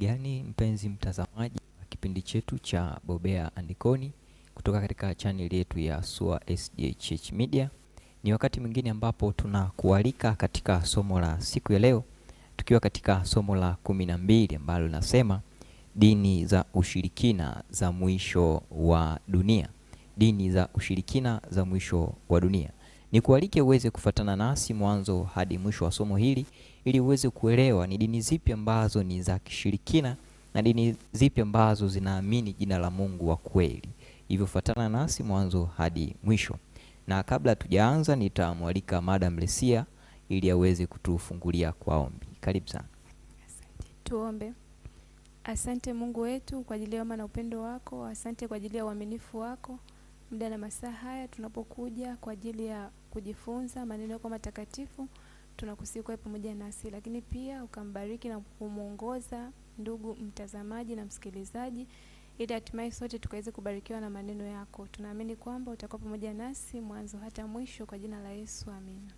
Gani mpenzi mtazamaji wa kipindi chetu cha Bobea Andikoni kutoka katika channel yetu ya SUA SDA Church Media. Ni wakati mwingine ambapo tunakualika katika somo la siku ya leo, tukiwa katika somo la 12 ambalo linasema dini za ushirikina za mwisho wa dunia. Dini za ushirikina za mwisho wa dunia. Nikualike uweze kufuatana nasi mwanzo hadi mwisho wa somo hili ili uweze kuelewa ni dini zipi ambazo ni za kishirikina na dini zipi ambazo zinaamini jina la Mungu wa kweli. Hivyo fuatana nasi mwanzo hadi mwisho. Na kabla tujaanza nitamwalika Madam Lesia ili aweze kutufungulia kwa ombi. Karibu sana. Tuombe. Asante Mungu wetu kwa ajili ya wema na upendo wako. Asante kwa ajili ya uaminifu wako. Muda na masaa haya tunapokuja kwa ajili ya kujifunza maneno yako matakatifu, tunakusihi kwa pamoja nasi, lakini pia ukambariki na kumuongoza ndugu mtazamaji na msikilizaji, ili hatimaye sote tukaweze kubarikiwa na maneno yako. Tunaamini kwamba utakuwa pamoja nasi mwanzo hata mwisho, kwa jina la Yesu, amina.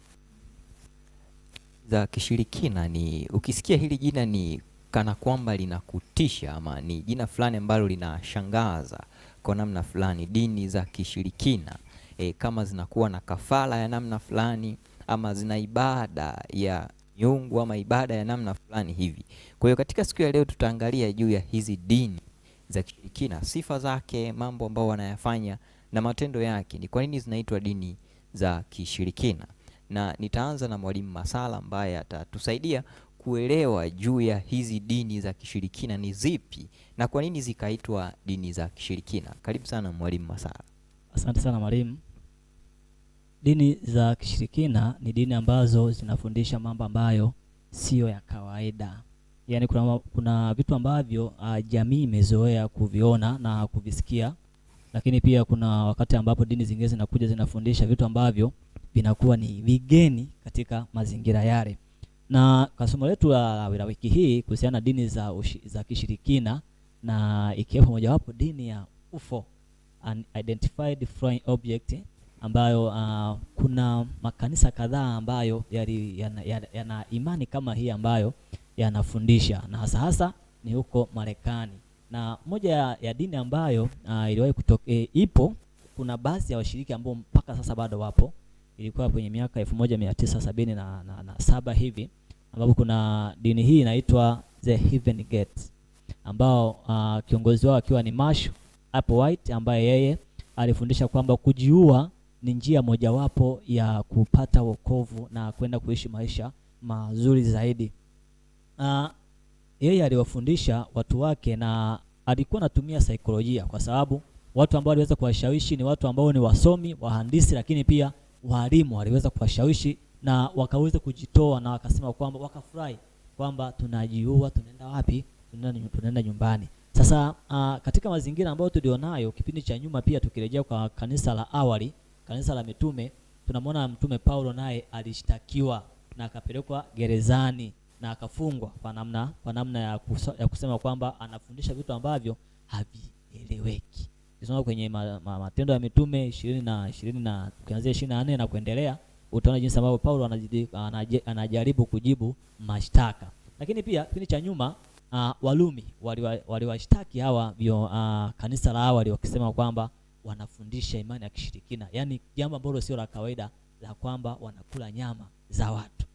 Za kishirikina ni, ukisikia hili jina ni kana kwamba linakutisha ama ni jina fulani ambalo linashangaza kwa namna fulani. Dini za kishirikina kama zinakuwa na kafara ya namna fulani ama zina ibada ya miungu ama ibada ya namna fulani hivi. Kwa hiyo katika siku ya leo tutaangalia juu ya hizi dini za kishirikina, sifa zake, mambo ambayo wanayafanya na matendo yake. Ni kwa nini zinaitwa dini za kishirikina? Na nitaanza na Mwalimu Masala ambaye atatusaidia kuelewa juu ya hizi dini za kishirikina ni zipi na kwa nini zikaitwa dini za kishirikina. Karibu sana Mwalimu Masala. Asante sana mwalimu. Dini za kishirikina ni dini ambazo zinafundisha mambo ambayo sio ya kawaida. Yaani kuna vitu ambavyo jamii imezoea kuviona na kuvisikia, lakini pia kuna wakati ambapo dini zingine zinakuja zinafundisha vitu ambavyo vinakuwa ni vigeni katika mazingira yale. Na kwa somo letu la wiki hii kuhusiana na dini za kishirikina, na ikiwa mojawapo dini ya UFO, Unidentified Flying Object, ambayo kuna makanisa kadhaa ambayo yana imani kama hii ambayo yanafundisha, na hasa ni huko Marekani. Na moja ya dini ambayo iliwahi ipo, kuna baadhi ya washiriki ambao mpaka sasa bado wapo. Ilikuwa kwenye miaka 1977 hivi, ambapo kuna dini hii inaitwa The Heaven Gate, ambao kiongozi wao akiwa ni Marshall Applewhite, ambaye yeye alifundisha kwamba kujiua ni njia mojawapo ya kupata wokovu na kwenda kuishi maisha mazuri zaidi. Yeye aliwafundisha watu wake na alikuwa anatumia saikolojia, kwa sababu watu ambao aliweza kuwashawishi ni watu ambao ni wasomi, wahandisi, lakini pia walimu waliweza kuwashawishi na wakaweza kujitoa, na wakasema kwamba wakafurahi kwamba tunajiua, tunaenda wapi? Tunaenda nyumbani. Sasa katika mazingira ambayo tulionayo kipindi cha nyuma, pia tukirejea kwa kanisa la awali, kanisa la mitume, tunamwona mtume Paulo naye alishtakiwa na akapelekwa gerezani na akafungwa kwa namna ya kusema kwamba anafundisha vitu ambavyo havieleweki. Tunasoma kwenye Matendo ya Mitume 20 na kuanzia 24 na kuendelea, utaona jinsi ambavyo Paulo anajaribu kujibu mashtaka. Lakini pia kipindi cha nyuma Walumi waliwashtaki hawa kanisa la awali, wakisema kwamba wanafundisha imani ya kishirikina, yani jambo ambalo sio la kawaida, la kwamba wanakula nyama za watu.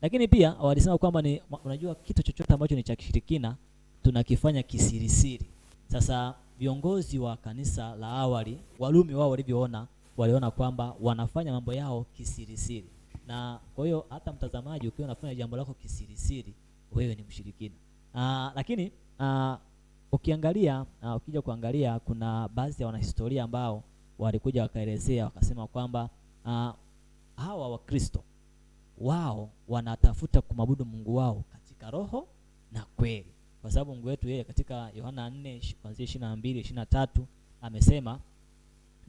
Lakini pia walisema kwamba unajua kitu chochote ambacho ni cha kishirikina tunakifanya kisirisiri. Sasa viongozi wa kanisa la awali, Walumi, wao waliona kwamba wanafanya mambo yao kisirisiri, na kwa hiyo hata mtazamaji, ukiwa unafanya jambo lako kisirisiri, wewe ni mshirikina. Lakini ukija kuangalia, kuna baadhi ya wanahistoria ambao walikuja wakaelezea, wakasema kwamba hawa Wakristo wao wanatafuta kumwabudu Mungu wao katika roho na kweli, kwa sababu Mungu wetu yeye katika Yohana 4 kuanzia 22 23 amesema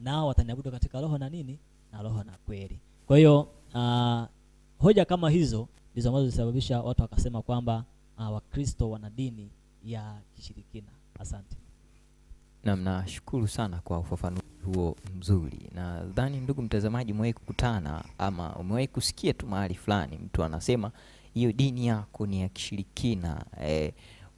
nao wataniabudu katika roho na nini, na roho na kweli. Kwa hiyo hoja kama hizo ndizo ambazo zilisababisha watu wakasema kwamba Wakristo wana dini ya kishirikina. Asante. Nashukuru sana kwa ufafanuzi huo mzuri. Nadhani ndugu mtazamaji, umewahi kukutana ama umewahi kusikia tu mahali fulani mtu anasema hiyo dini yako ni ya kishirikina.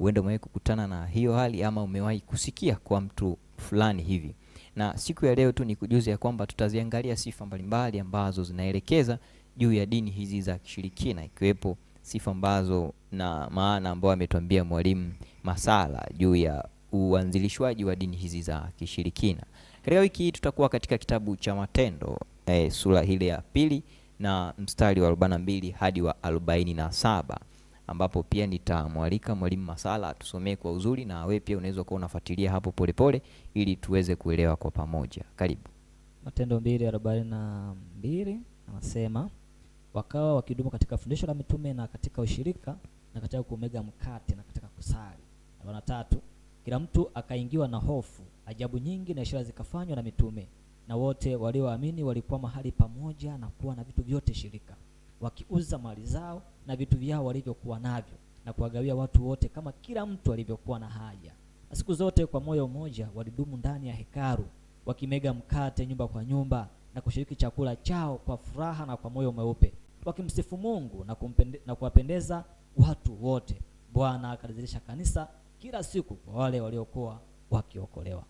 huenda umewahi kukutana na hiyo hali ama umewahi kusikia kwa mtu fulani hivi. Na siku ya leo tu ni kujuza ya kwamba tutaziangalia sifa mbalimbali ambazo zinaelekeza juu ya dini hizi za kishirikina, ikiwepo sifa ambazo na maana ambayo ametuambia mwalimu Masala juu ya uanzilishwaji wa dini hizi za kishirikina. Katika wiki hii tutakuwa katika kitabu cha Matendo sura ile ya 2 na mstari wa 42 hadi wa 47, ambapo pia nitamwalika mwalimu Masala atusomee kwa uzuri, na wewe pia unaweza kuwa unafuatilia hapo polepole ili tuweze kuelewa kwa pamoja. Karibu. Matendo 2:42 anasema, wakawa wakidumu katika fundisho la mitume na katika ushirika na katika kumega mkate na katika kusali. 43, kila mtu akaingiwa na hofu, ajabu nyingi na ishara zikafanywa na mitume, na wote walioamini walikuwa mahali pamoja na kuwa na vitu vyote shirika, wakiuza mali zao na vitu vyao walivyokuwa navyo na kuwagawia watu wote kama kila mtu alivyokuwa na haja. Na siku zote kwa moyo mmoja walidumu ndani ya hekalu, wakimega mkate nyumba kwa nyumba na kushiriki chakula chao kwa furaha na kwa moyo mweupe, wakimsifu Mungu na kuwapendeza watu wote. Bwana akalizidisha kanisa kila siku kwa wale waliokuwa wakiokolewa.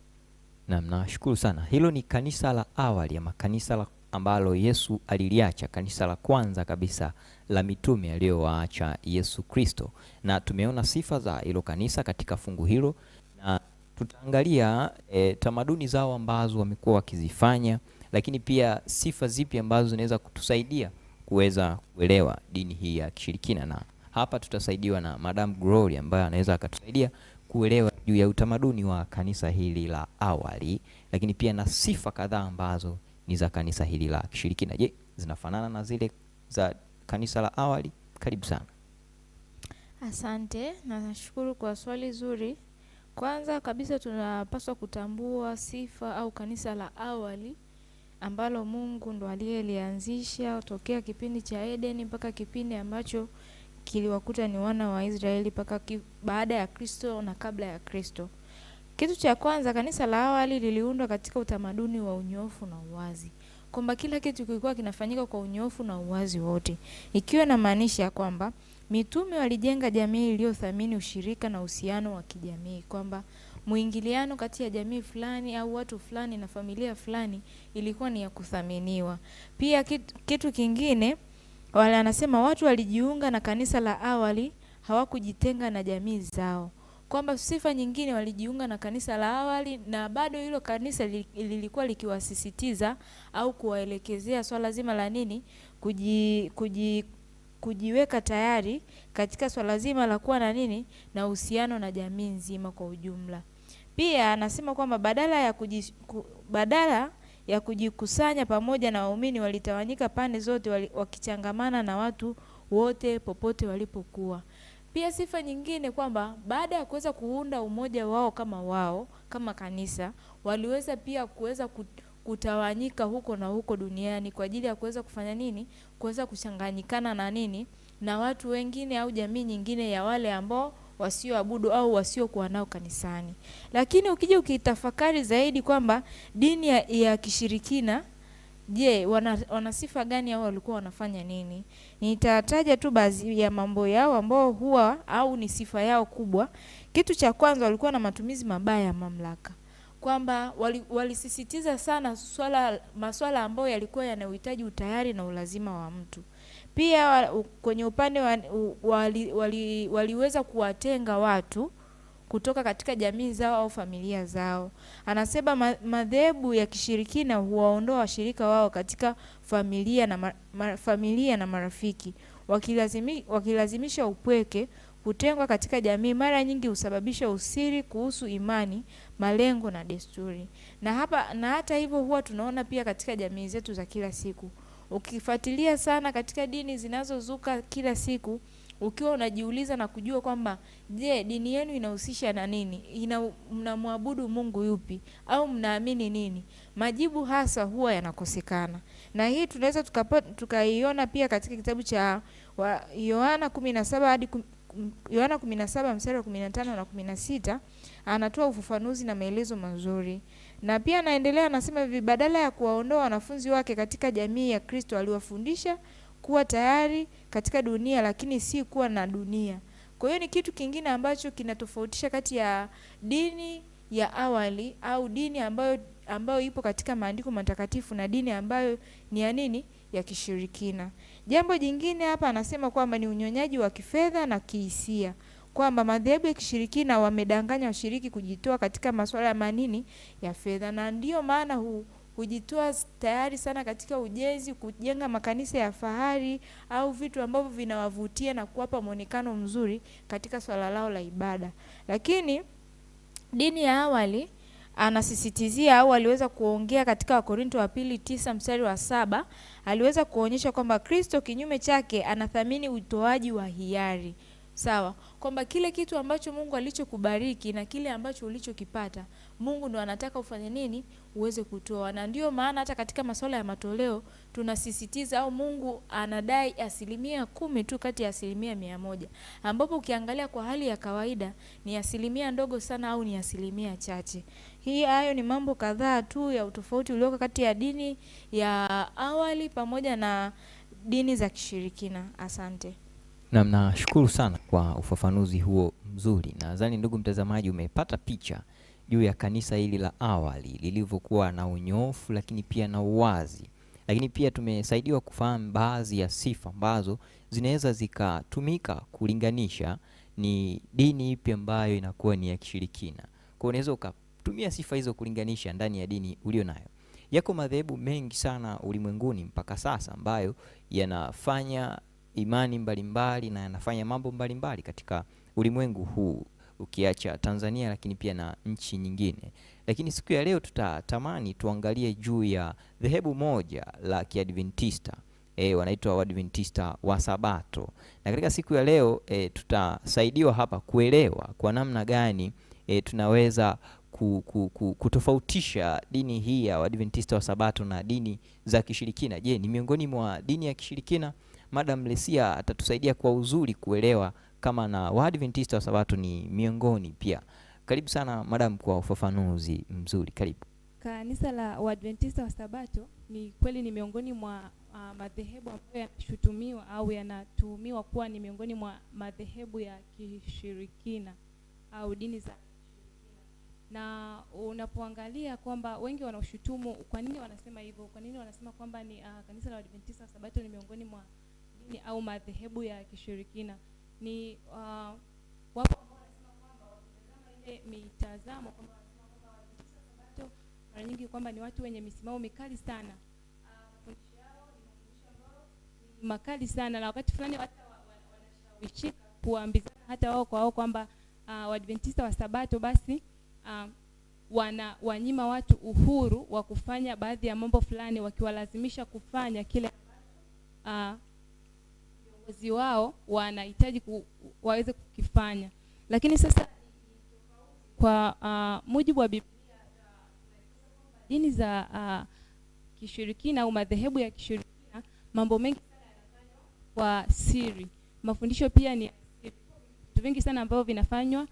Naam, nashukuru sana. Hilo ni kanisa la awali ama kanisa ambalo Yesu aliliacha, kanisa la kwanza kabisa la mitume aliyowaacha Yesu Kristo, na tumeona sifa za hilo kanisa katika fungu hilo, na tutaangalia tamaduni zao ambazo wamekuwa wakizifanya, lakini pia sifa zipi ambazo zinaweza kutusaidia kuweza kuelewa dini hii ya kishirikina. Na hapa tutasaidiwa na Madam Glory ambaye anaweza akatusaidia kuelewa juu ya utamaduni wa kanisa hili la awali, lakini pia na sifa kadhaa ambazo ni za kanisa hili la kishirikina. Je, zinafanana na zile za kanisa la awali? Karibu sana. Asante, na nashukuru kwa swali zuri. Kwanza kabisa tunapaswa kutambua sifa au kanisa la awali ambalo Mungu ndo aliyelianzisha tokea kipindi cha Edeni mpaka kipindi ambacho kiliwakuta ni wana wa Israeli mpaka baada ya Kristo na kabla ya Kristo. Kitu cha kwanza, kanisa la awali liliundwa katika utamaduni wa unyofu na uwazi, kwamba kila kitu kilikuwa kinafanyika kwa unyofu na uwazi wote, ikiwa na maanisha kwamba mitume walijenga jamii iliyothamini ushirika na uhusiano wa kijamii, kwamba muingiliano kati ya jamii fulani au watu fulani na familia fulani ilikuwa ni ya kuthaminiwa. Pia kitu kingine, wale anasema watu walijiunga na kanisa la awali, hawakujitenga na jamii zao, kwamba sifa nyingine walijiunga na kanisa la awali na bado hilo kanisa lilikuwa likiwasisitiza au kuwaelekezea swala zima la nini, kujiweka tayari katika swala zima la kuwa na nini, na uhusiano na jamii nzima kwa ujumla. Pia anasema kwamba badala ya kujikusanya pamoja na waumini, walitawanyika pande zote, wakichangamana na watu wote popote walipokuwa. Pia sifa nyingine kwamba baada ya kuweza kuunda umoja wao kama kanisa, waliweza pia kuweza kutawanyika huko na huko duniani kwa ajili ya kuweza kufanya nini, kuweza kuchanganyikana na nini, na watu wengine au jamii nyingine ya wale ambao wasioabudu au wasiokuwa nao kanisani. Lakini ukija ukitafakari zaidi kwamba dini ya kishirikina, je, wana sifa gani au walikuwa wanafanya nini? Nitataja tu baadhi ya mambo yao ambao huwa au ni sifa yao kubwa. Kitu cha kwanza, walikuwa na matumizi mabaya ya mamlaka, kwamba walisisitiza sana masuala ambayo yalikuwa yanahitaji utayari na ulazima wa mtu. Pia kwenye upande waliweza kuwatenga watu kutoka katika jamii zao au familia zao. Anasema madhehebu ya kishirikina huwaondoa washirika wao katika familia na marafiki, wakilazimisha upweke. Kutengwa katika jamii mara nyingi husababisha usiri kuhusu imani, malengo na desturi. Na hata hivyo huwa tunaona pia katika jamii zetu za kila siku. Ukifuatilia sana katika dini zinazozuka kila siku, ukiwa unajiuliza na kujua kwamba je, dini yenu inahusisha na nini? Mnamwabudu Mungu yupi au mnaamini nini? Majibu hasa huwa yanakosekana. Na hii tunaweza tukaiona pia katika kitabu cha Yohana 17 mstari wa 15 na 16, anatoa ufafanuzi na maelezo mazuri. Na pia anaendelea anasema hivi, badala ya kuwaondoa wanafunzi wake katika jamii ya Kristo, aliwafundisha kuwa tayari katika dunia lakini si kuwa na dunia, Kwa hiyo ni kitu kingine ambacho kinatofautisha kati ya dini ya awali au dini ambayo ipo katika maandiko matakatifu na dini ambayo ni ya nini? Ya kishirikina. Jambo jingine hapa anasema kwamba ni unyonyaji wa kifedha na kihisia, kwamba madhehebu ya kishirikina wamedanganya washiriki kujitoa katika masuala ya manini ya fedha, na ndio maana hujitoa tayari sana katika ujenzi, kujenga makanisa ya fahari au vitu ambavyo vinawavutia na kuwapa muonekano mzuri katika swala lao la ibada. Lakini dini ya awali anasisitizia au aliweza kuongea katika Wakorintho wa pili 9:7, aliweza kuonyesha kwamba Kristo kinyume chake anathamini utoaji wa hiari. Sawa, kwamba kile kitu ambacho Mungu alichokubariki na kile ambacho ulichokipata, Mungu ndo anataka ufanye nini? Uweze kutoa. Na ndio maana hata katika masuala ya matoleo tunasisitiza, au Mungu anadai 10% tu kati ya 100%, ambapo ukiangalia kwa hali ya kawaida ni 1% ndogo sana au ni 1% chache. Hayo ni mambo kadhaa tu ya utofauti ulioko kati ya dini ya awali pamoja na dini za kishirikina. Asante. Na nashukuru sana kwa ufafanuzi huo mzuri. Nadhani ndugu mtazamaji umepata picha juu ya kanisa hili la awali lilivyokuwa na unyoofu lakini pia na uwazi. Lakini pia tumesaidiwa kufahamu baadhi ya sifa ambazo zinaweza zikatumika kulinganisha ni dini ipi ambayo inakuwa ni ya kishirikina. Kwa unaweza ukatumia sifa hizo kulinganisha ndani ya dini ulio nayo. Yako madhehebu mengi sana ulimwenguni mpaka sasa ambayo yanafanya imani mbalimbali na yanafanya mambo mbalimbali katika ulimwengu huu, ukiacha Tanzania lakini pia na nchi nyingine. Lakini siku ya leo tutatamani tuangalie juu ya dhehebu moja la Kiadventista, wanaitwa Waadventista wa Sabato. Na katika siku ya leo tutasaidiwa hapa kuelewa kwa namna gani tunaweza kutofautisha dini hii ya Waadventista wa Sabato na dini za kishirikina. Je, ni miongoni mwa dini ya kishirikina? Madam Lesia atatusaidia kwa uzuri kuelewa kama na Waadventista wa Sabato ni miongoni pia. Karibu sana madam kwa ufafanuzi mzuri. Karibu. Kanisa la Waadventista wa Sabato ni kweli ni miongoni mwa madhehebu ambayo yanashutumiwa au yanatuhumiwa kuwa ni miongoni mwa madhehebu ya kishirikina au dini za kishirikina. Na unapoangalia kwamba wengi wanaoshutumu, kwa nini wanasema hivyo? Kwa nini wanasema kwamba ni kanisa la Waadventista wa Sabato ni miongoni mwa dini au madhehebu ya kishirikina? Ni wapo ambao wanasema kwamba wakitazama ile mitazamo kwamba wanasema kwamba Waadventista wa Sabato mara nyingi kwamba ni watu wenye misimamo mikali sana. Mafundisho yao ni mafundisho ambayo ni makali sana, na wakati fulani hata wanashawishika kuambizana hata wao kwa wao kwamba Waadventista wa Sabato basi wanyima watu uhuru wa kufanya baadhi ya mambo fulani, wakiwalazimisha kufanya kile viongozi wao wanahitaji waweze kukifanya. Lakini sasa kwa mujibu wa Biblia, dini za kishirikina au madhehebu ya kishirikina, mambo mengi sana yanafanywa kwa siri. Mafundisho pia ni vitu vingi sana ambavyo vinafanywa.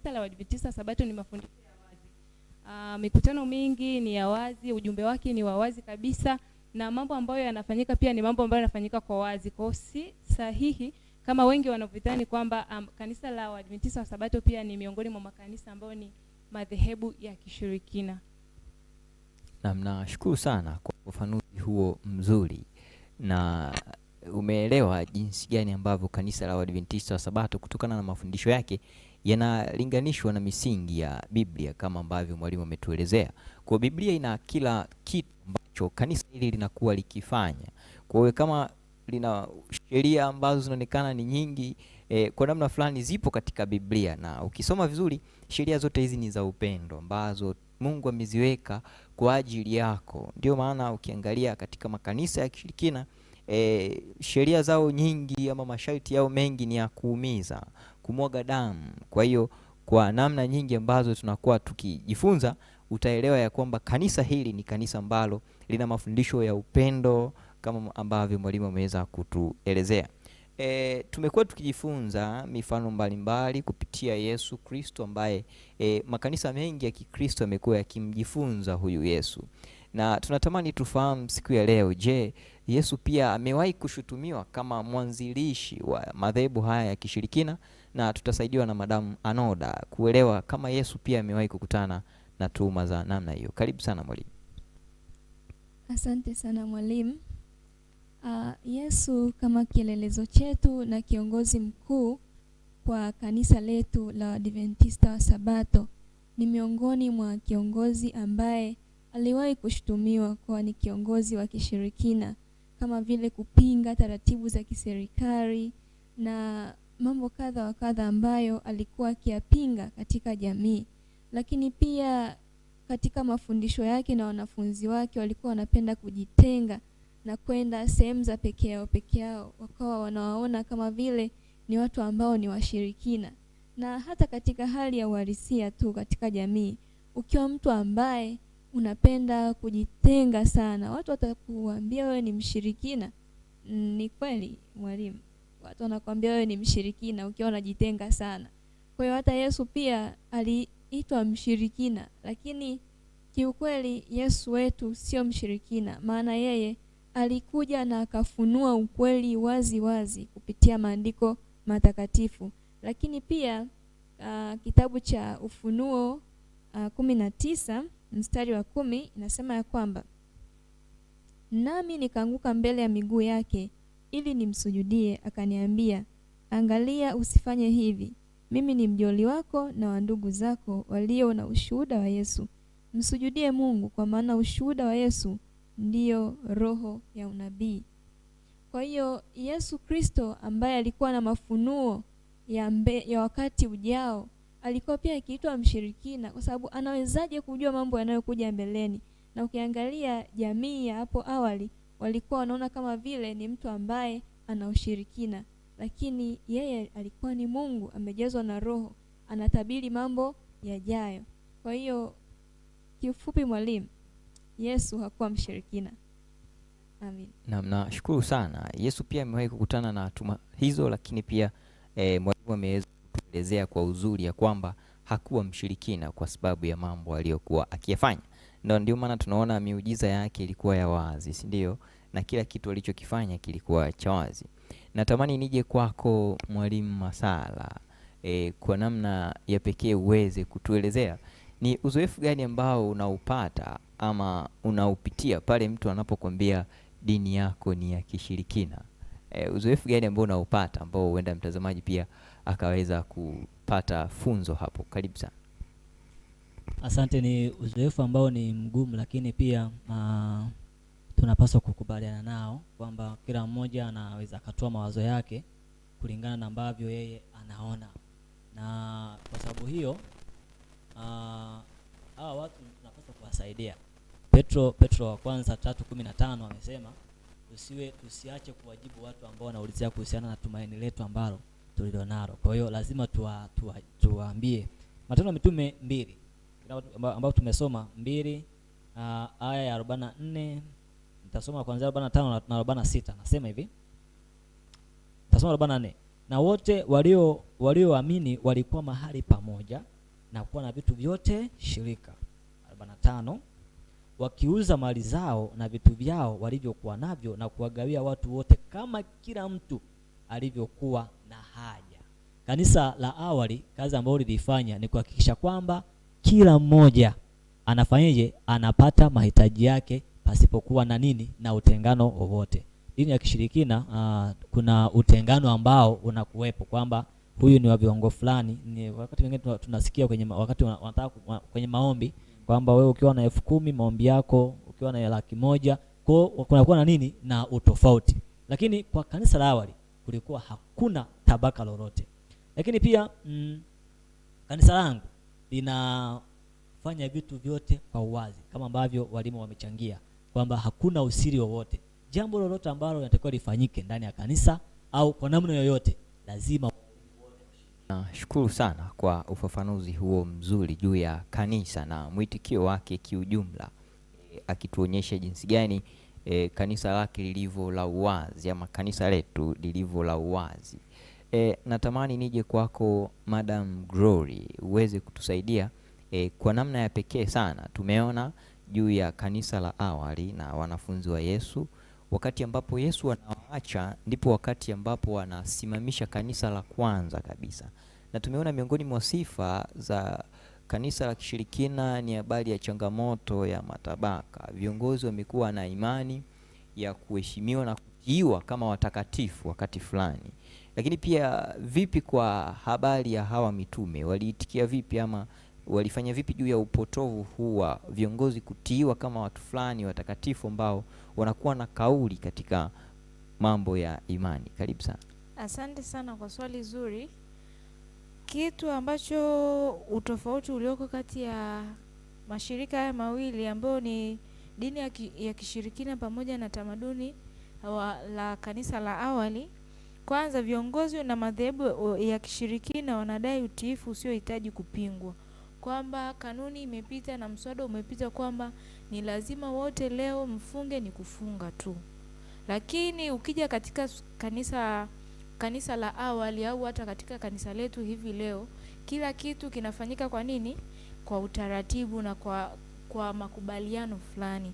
La Waadventista Sabato ni mafundisho ya wazi. Mikutano mingi ni ya wazi, ujumbe wake ni wa wazi kabisa, na mambo ambayo yanafanyika pia ni mambo ambayo yanafanyika kwa wazi. Kwa si sahihi kama wengi wanavyodhani kwamba kanisa la Waadventista wa Sabato pia ni miongoni mwa makanisa ambayo ni madhehebu ya kishirikina. Na nashukuru sana kwa ufafanuzi huo mzuri, na umeelewa jinsi gani ambavyo kanisa la Waadventista wa Sabato kutokana na mafundisho yake yanalinganishwa na misingi ya Biblia kama ambavyo mwalimu ametuelezea. Kwa Biblia ina kila kitu ambacho kanisa hili linakuwa likifanya. Kwa hiyo kama lina sheria ambazo zinaonekana ni nyingi, kwa namna fulani zipo katika Biblia, na ukisoma vizuri sheria zote hizi ni za upendo ambazo Mungu ameziweka kwa ajili yako. Ndio maana ukiangalia katika makanisa ya kishirikina sheria zao nyingi ama masharti yao mengi ni ya kuumiza, kumwaga damu. Kwa hiyo kwa namna nyingi ambazo tunakuwa tukijifunza, utaelewa ya kwamba kanisa hili ni kanisa ambalo lina mafundisho ya upendo kama ambavyo mwalimu ameweza kutuelezea. tumekuwa tukijifunza mifano mbalimbali kupitia Yesu Kristo ambaye makanisa mengi ya Kikristo yamekuwa yakimjifunza huyu Yesu. Na tunatamani tufahamu siku ya leo, je, Yesu pia amewahi kushutumiwa kama mwanzilishi wa madhehebu haya ya kishirikina? Na tutasaidiwa na Madam Anoda kuelewa kama Yesu pia amewahi kukutana na tuhuma za namna hiyo. Karibu sana mwalimu. Asante sana mwalimu. Yesu kama kielelezo chetu na kiongozi mkuu kwa kanisa letu la Adventista wa Sabato ni miongoni mwa kiongozi ambaye aliwahi kushutumiwa kwa ni kiongozi wa kishirikina, kama vile kupinga taratibu za kiserikali na mambo kadha wa kadha ambayo alikuwa akiyapinga katika jamii. Lakini pia katika mafundisho yake na wanafunzi wake walikuwa wanapenda kujitenga na kwenda sehemu za peke yao, wakawa wanawaona kama vile ni watu ambao ni washirikina. Na hata katika hali ya uhalisia tu katika jamii, ukiwa mtu ambaye unapenda kujitenga sana, watu watakuambia wewe ni mshirikina. Ni kweli mwalimu, watu wanakuambia wewe ni mshirikina ukiwa unajitenga sana. Kwa hiyo hata Yesu pia aliitwa mshirikina, lakini kiukweli Yesu wetu sio mshirikina, maana yeye alikuja na akafunua ukweli wazi wazi kupitia maandiko matakatifu. Lakini pia kitabu cha Ufunuo 19 mstari wa 10 inasema ya kwamba, nami nikaanguka mbele ya miguu yake ili nimsujudie, akaniambia, angalia, usifanye hivi. Mimi ni mjoli wako na wa ndugu zako walio na ushuhuda wa Yesu. Msujudie Mungu, kwa maana ushuhuda wa Yesu ndiyo roho ya unabii. Kwa hiyo Yesu Kristo ambaye alikuwa na mafunuo ya wakati ujao, alikuwa pia akiitwa mshirikina, kwa sababu anawezaje kujua mambo yanayokuja mbeleni? Na ukiangalia jamii ya hapo awali walikuwa wanaona kama vile ni mtu ambaye ana ushirikina, lakini yeye alikuwa ni Mungu, amejazwa na roho, anatabiri mambo yajayo. Kwa hiyo kiufupi mwalimu, Yesu hakuwa mshirikina. Amen. Nashukuru sana. Yesu pia amewahi kukutana na tuma hizo, lakini pia mwalimu ameweza kuelezea kwa uzuri ya kwamba hakuwa mshirikina kwa sababu ya mambo aliyokuwa akiyafanya. Ndio maana tunaona miujiza yake ilikuwa ya wazi, si ndio? Na kila kitu alichokifanya kilikuwa cha wazi. Natamani nije kwako mwalimu Masala, kwa namna ya pekee uweze kutuelezea ni uzoefu gani ambao unaupata ama unaupitia pale mtu anapokuambia dini yako ni ya kishirikina. Uzoefu gani ambao unaupata ambao huenda mtazamaji pia akaweza kupata funzo hapo? Karibu sana. Asante. Ni uzoefu ambao ni mgumu, lakini pia tunapaswa kukubaliana nao kwamba kila mmoja anaweza akatoa mawazo yake kulingana na ambavyo yeye anaona. Na kwa sababu hiyo hawa watu tunapaswa kuwasaidia. Petro wa kwanza 3:15 amesema tusiache kuwajibu watu ambao wanaulizia kuhusiana na tumaini letu ambalo tulilonalo. Kwa hiyo lazima tuwaambie. Matendo ya Mitume 2 ambao tumesoma 2 aya ya 44, nitasoma kuanzia 45 na 46. Nasema hivi. Nitasoma 44. Na wote walioamini walikuwa mahali pamoja na kuwa na vitu vyote shirika. 45. Wakiuza mali zao na vitu vyao walivyokuwa navyo na kuwagawia watu wote kama kila mtu alivyokuwa na haja. Kanisa la awali, kazi ambayo lilifanya ni kuhakikisha kwamba kila mmoja anafanyaje, anapata mahitaji yake pasipokuwa na nini, na utengano wowote. Dini ya kishirikina kuna utengano ambao unakuwepo kwamba huyu ni wa viwango fulani. Ni wakati mwingine tunasikia wakati wanataka kwenye maombi kwamba wewe ukiwa na 10,000 maombi yako, ukiwa na 100,000, kwa kunakuwa na nini, na utofauti. Lakini kwa kanisa la awali kulikuwa hakuna tabaka lolote. Lakini pia kanisa langu linafanya vitu vyote kwa uwazi, kama ambavyo walimu wamechangia kwamba hakuna usiri wowote. Jambo lolote ambalo linatakiwa lifanyike ndani ya kanisa au kwa namna yoyote lazima. Shukuru sana kwa ufafanuzi huo mzuri juu ya kanisa na mwitikio wake kiujumla, akituonyesha jinsi gani kanisa lake lilivyo la uwazi, ama kanisa letu lilivyo la uwazi. Natamani nije kwako Madam Glory uweze kutusaidia kwa namna ya pekee sana. Tumeona juu ya kanisa la awali na wanafunzi wa Yesu. Wakati ambapo Yesu anawaacha ndipo wakati ambapo anasimamisha kanisa la kwanza kabisa. Na tumeona miongoni mwa sifa za kanisa la kishirikina ni habari ya changamoto ya matabaka. Viongozi wamekuwa na imani ya kuheshimiwa na kutiiwa kama watakatifu wakati fulani. Lakini pia vipi kwa habari ya hawa mitume? Waliitikia vipi ama walifanya vipi juu ya upotovu huu wa viongozi kutiiwa kama watu fulani watakatifu ambao wanakuwa na kauli katika mambo ya imani? Karibu sana. Asante sana kwa swali zuri. Kitu ambacho utofauti ulioko kati ya mashirika haya mawili ambayo ni dini ya kishirikina pamoja na tamaduni la kanisa la awali, kwanza viongozi na madhehebu ya kishirikina wanadai utiifu usiohitaji kupingwa, kwamba kanuni imepita na mswada umepita kwamba ni lazima wote leo mfunge ni kufunga tu. Lakini ukija katika kanisa la awali au hata katika kanisa letu hivi leo, kila kitu kinafanyika kwa nini? Kwa utaratibu na kwa makubaliano fulani.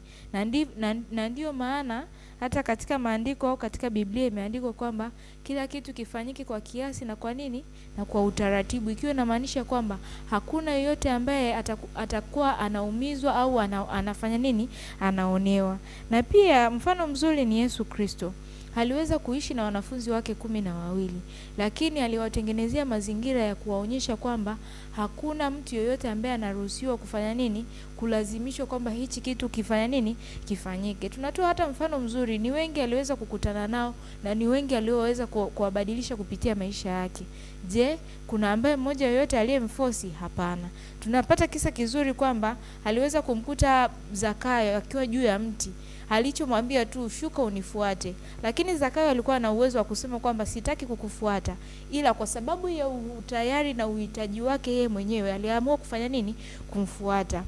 Na ndio maana hata katika maandiko au katika Biblia imeandikwa kwamba kila kitu kifanyike kwa kiasi na kwa nini? Na kwa utaratibu, ikiwa inamaanisha kwamba hakuna yeyote ambaye atakuwa anaumizwa au anafanya nini? Anaonewa. Na pia mfano mzuri ni Yesu Kristo. Aliweza kuishi na wanafunzi wake 12, lakini aliwatengenezea mazingira ya kuwaonyesha kwamba hakuna mtu yoyote ambaye anaruhusiwa kufanya nini? Kulazimishwa kwamba hichi kitu kifanya nini? Kifanyike. Tunatoa hata mfano mzuri, ni wengi aliweza kukutana nao na ni wengi alioweza kuwabadilisha kupitia maisha yake. Je, kuna ambaye mmoja yoyote aliyemforce? Hapana. Tunapata kisa kizuri kwamba aliweza kumkuta Zakayo akiwa juu ya mti. Alichomwambia tu, shuka unifuate. Lakini Zakayo alikuwa na uwezo wa kusema kwamba sitaki kukufuata, ila kwa sababu ya utayari na uhitaji wake yeye mwenyewe aliamua kufanya nini? Kumfuata.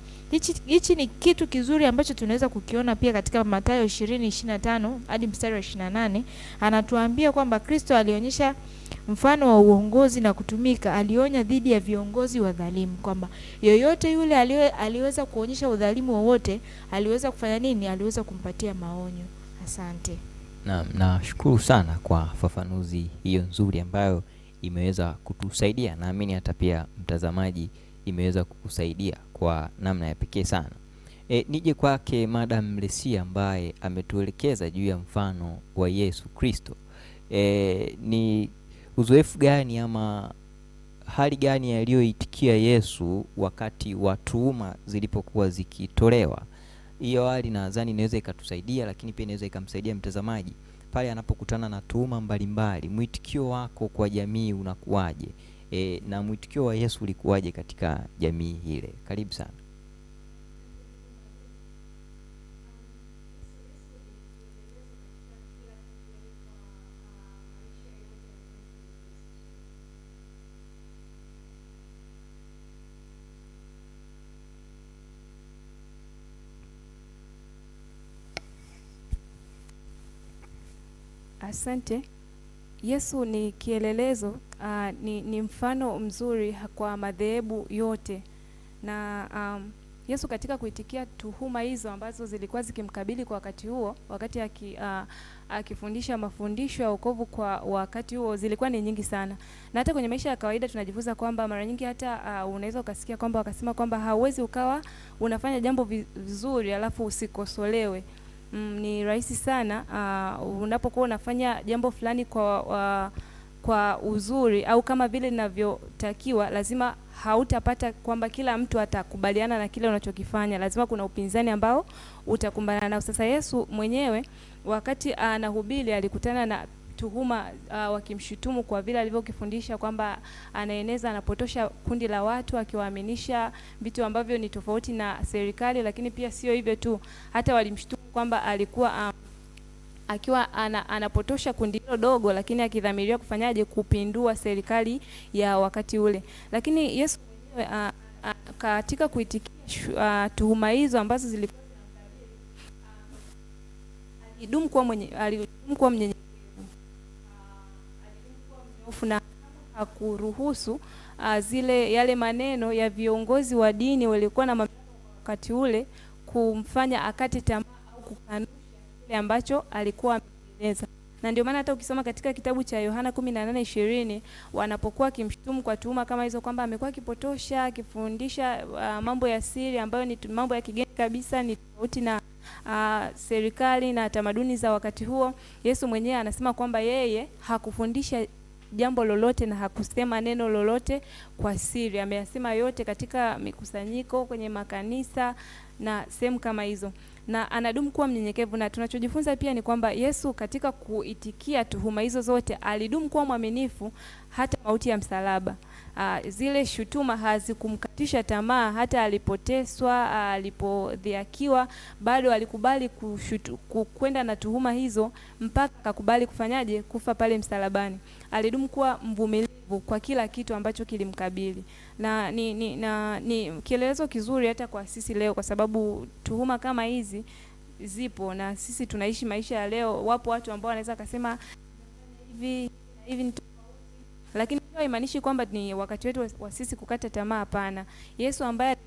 Hichi ni kitu kizuri ambacho tunaweza kukiona pia katika Mathayo 20:25 hadi mstari wa 28. Anatuambia kwamba Kristo alionyesha mfano wa uongozi na kutumika. Alionya dhidi ya viongozi wadhalimu, kwamba yoyote yule aliweza kuonyesha udhalimu wowote, aliweza kufanya nini? Aliweza kumpatia maonyo. Asante. Nashukuru sana kwa fafanuzi hiyo nzuri ambayo imeweza kutusaidia. Naamini hata pia mtazamaji imeweza kukusaidia kwa namna ya pekee sana. Nije kwake Madam Lesia ambaye ametuelekeza juu ya mfano wa Yesu Kristo. Ni uzoefu gani ama hali gani aliyoitikia Yesu wakati wa tuhuma zilipokuwa zikitolewa? Hiyo hali nadhani inaweza ikatusaidia, lakini pia inaweza ikamsaidia mtazamaji pale anapokutana na tuhuma mbalimbali. Mwitikio wako kwa jamii unakuwaje? Na mwitikio wa Yesu ulikuwaje katika jamii ile? Karibu sana. Asante. Yesu ni kielelezo, ni mfano mzuri kwa madhehebu yote. Na Yesu katika kuitikia tuhuma hizo ambazo zilikuwa zikimkabili kwa wakati huo, wakati akifundisha mafundisho ya wokovu kwa wakati huo, zilikuwa ni nyingi sana. Na hata kwenye maisha ya kawaida tunajifunza kwamba mara nyingi hata unaweza ukasikia kwamba wakasema kwamba hauwezi ukawa unafanya jambo vizuri alafu usikosolewe. Ni rahisi sana unapokuwa unafanya jambo fulani kwa uzuri au kama vile linavyotakiwa, lazima hautapata kwamba kila mtu atakubaliana na kile unachokifanya. Lazima kuna upinzani ambao utakumbana nao. Sasa Yesu mwenyewe wakati anahubiri alikutana na tuhuma wakimshutumu kwa vile alivyokifundisha kwamba anaeneza, anapotosha kundi la watu akiwaaminisha vitu ambavyo ni tofauti na serikali. Lakini pia sio hivyo tu, hata walimshutumu kwamba alikuwa akiwa anapotosha kundi hilo dogo, lakini akidhamiria kufanyaje? Kupindua serikali ya wakati ule. Lakini Yesu mwenyewe katika kuitikia tuhuma hizo ambazo zilikuwa alidumu kuwa mnyenyekevu, na hakuruhusu yale maneno ya viongozi wa dini walikuwa na wakati ule kumfanya akate tamaa au kukanusha kile ambacho alikuwa ameeleza. Na ndio maana hata ukisoma katika kitabu cha Yohana 18:20 wanapokuwa kimshtumu kwa tuhuma kama hizo kwamba amekuwa akipotosha, akifundisha mambo ya siri ambayo ni mambo ya kigeni kabisa, ni tofauti na serikali na tamaduni za wakati huo, Yesu mwenyewe anasema kwamba yeye hakufundisha jambo lolote na hakusema neno lolote kwa siri. Ameyasema yote katika mikusanyiko, kwenye makanisa na sehemu kama hizo. Na anadumu kuwa mnyenyekevu, na tunachojifunza pia ni kwamba Yesu katika kuitikia tuhuma hizo zote alidumu kuwa mwaminifu hata mauti ya msalaba. Zile shutuma hazikumkatisha tamaa, hata alipoteswa, alipodhiakiwa, bado alikubali kwenda na tuhuma hizo mpaka akakubali kufanyaje? Kufa pale msalabani. Alidumu kuwa mvumilivu kwa kila kitu ambacho kilimkabili. Na ni kielelezo kizuri hata kwa sisi leo, kwa sababu tuhuma kama hizi zipo na sisi tunaishi maisha ya leo. Wapo watu ambao wanaweza kusema hivi, lakini hiyo haimaanishi kwamba ni wakati wetu wa sisi kukata tamaa. Hapana. Yesu ambaye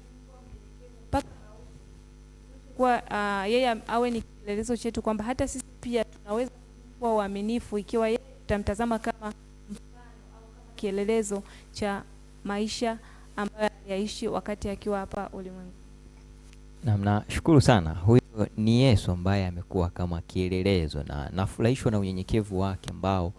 kwa yeye awe ni kielelezo chetu kwamba hata sisi pia tunaweza kuwa waaminifu ikiwa yeye tutamtazama kama mfano au kama kielelezo cha maisha ambayo yaishi wakati akiwa hapa ulimwengu. Nashukuru sana. Huyo ni Yesu ambaye amekuwa kama kielelezo, na nafurahishwa na unyenyekevu wake ambao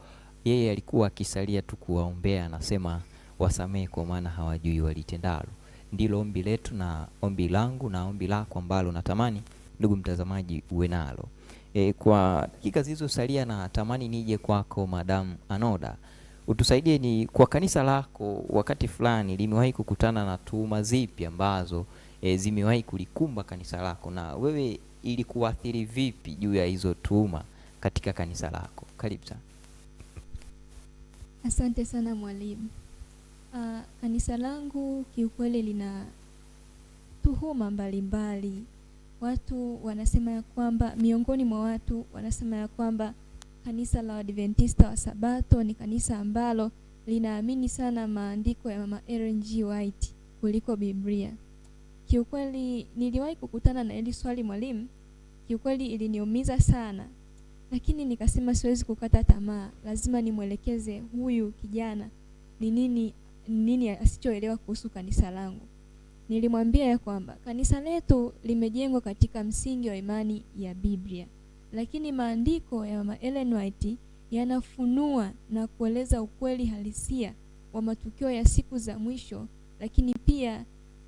yeye alikuwa akisalia tu kuwaombea, anasema wasamehe kwa maana hawajui walitendalo. Ndilo ombi letu na ombi langu na ombi lako ambalo natamani ndugu mtazamaji uwe nalo. Kwa dakika zilizosalia natamani nije kwako Madam Anoda. Utusaidie, ni kwa kanisa lako wakati fulani limewahi kukutana na tuhuma zipi ambazo zimewahi kulikumba kanisa lako, na wewe ili kuathiri vipi juu ya hizo tuhuma katika kanisa lako? Karibu sana. Asante sana mwalimu. Kanisa langu kiukweli lina tuhuma mbalimbali. Watu wanasema ya kwamba, miongoni mwa watu wanasema ya kwamba kanisa la Adventista wa Sabato ni kanisa ambalo linaamini sana maandiko ya Mama Ellen G. White kuliko Biblia. Kiukweli niliwahi kukutana na hili swali mwalimu. Kiukweli iliniumiza sana, lakini nikasema siwezi kukata tamaa, lazima nimwelekeze huyu kijana ni nini asichoelewa kuhusu kanisa langu. Nilimwambia ya kwamba kanisa letu limejengwa katika msingi wa imani ya Biblia, lakini maandiko ya Mama Ellen White yanafunua na kueleza ukweli halisia wa matukio ya siku za mwisho, lakini pia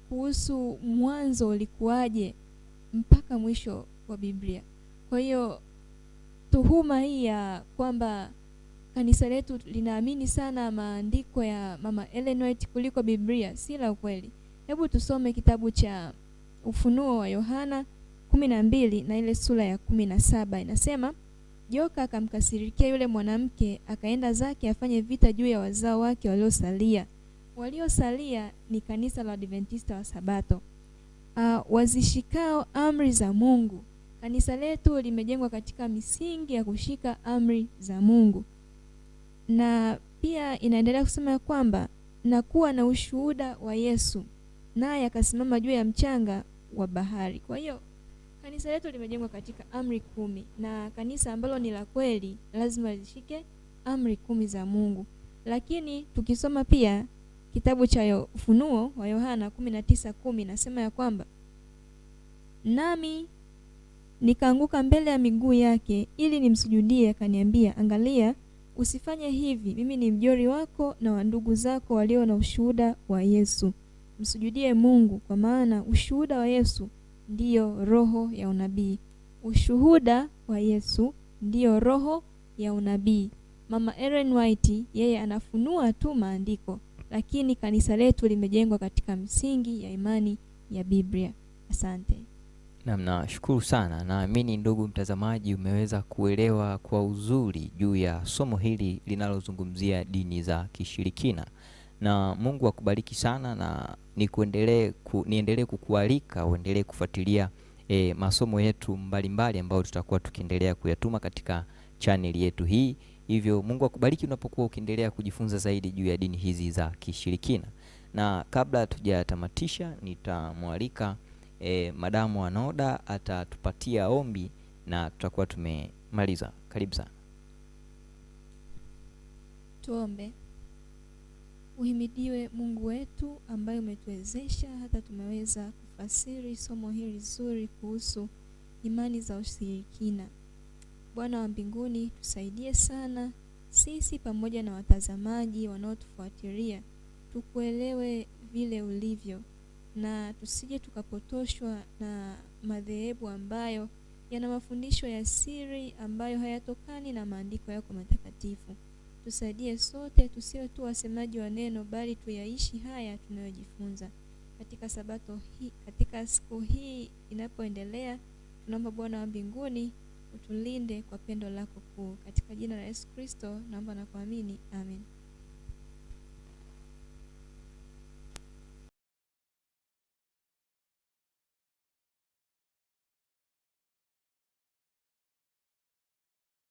kuhusu mwanzo ulikuwaje mpaka mwisho wa Biblia. Kwa hiyo tuhuma hii ya kwamba kanisa letu linaamini sana maandiko ya Mama Ellen White kuliko Biblia si la ukweli. Hebu tusome kitabu cha Ufunuo wa Yohana 12 na ile sura ya 17. Inasema, joka akamkasirikia yule mwanamke, akaenda zake afanye vita juu ya wazao wake waliosalia. Waliosalia ni kanisa la Adventista wa Sabato, wazishikao amri za Mungu. Kanisa letu limejengwa katika misingi ya kushika amri za Mungu. Na pia inaendelea kusema kwamba na kuwa na ushuhuda wa Yesu, naye akasimama juu ya mchanga wa bahari. Kwa hiyo kanisa letu limejengwa katika amri 10, na kanisa ambalo ni la kweli lazima lishike amri 10 za Mungu. Lakini tukisoma pia kitabu cha Ufunuo wa Yohana 19:10 nasema ya kwamba, nami nikaanguka mbele ya miguu yake ili nimsujudie, akaniambia, angalia, usifanye hivi, mimi ni mjoli wako na wa ndugu zako walio na ushuhuda wa Yesu. Msujudie Mungu, kwa maana ushuhuda wa Yesu ndiyo roho ya unabii. Ushuhuda wa Yesu ndiyo roho ya unabii. Mama Ellen White yeye anafunua tu maandiko, lakini kanisa letu limejengwa katika msingi ya imani ya Biblia. Asante. Nashukuru sana. Naamini ndugu mtazamaji umeweza kuelewa kwa uzuri juu ya somo hili linalozungumzia dini za kishirikina. Na Mungu akubariki sana, na niendelee kukualika uendelee kufuatilia masomo yetu mbalimbali ambayo tutakuwa tukiendelea kuyatuma katika channel yetu hii. Hivyo Mungu akubariki unapokuwa ukiendelea kujifunza zaidi juu ya dini hizi za kishirikina. Na kabla hatujatamatisha, nitamwalika Madamu Anoda atatupatia ombi na tutakuwa tumemaliza. Karibu sana. Tuombe. Uhimidiwe Mungu wetu ambaye umetuwezesha hata tumeweza kufasiri somo hili zuri kuhusu imani za ushirikina. Bwana wa mbinguni, tusaidie sana sisi pamoja na watazamaji wanaotufuatilia tukuelewe vile ulivyo, na tusije tukapotoshwa na madhehebu ambayo yana mafundisho ya siri ambayo hayatokani na maandiko yako matakatifu. Tusaidie sote tusiwe tu wasemaji wa neno, bali tuyaishi haya tunayojifunza katika sabato hii. Katika siku hii inapoendelea, tunaomba Bwana wa mbinguni utulinde kwa pendo lako kuu. Katika jina la Yesu Kristo naomba na kuamini, amen.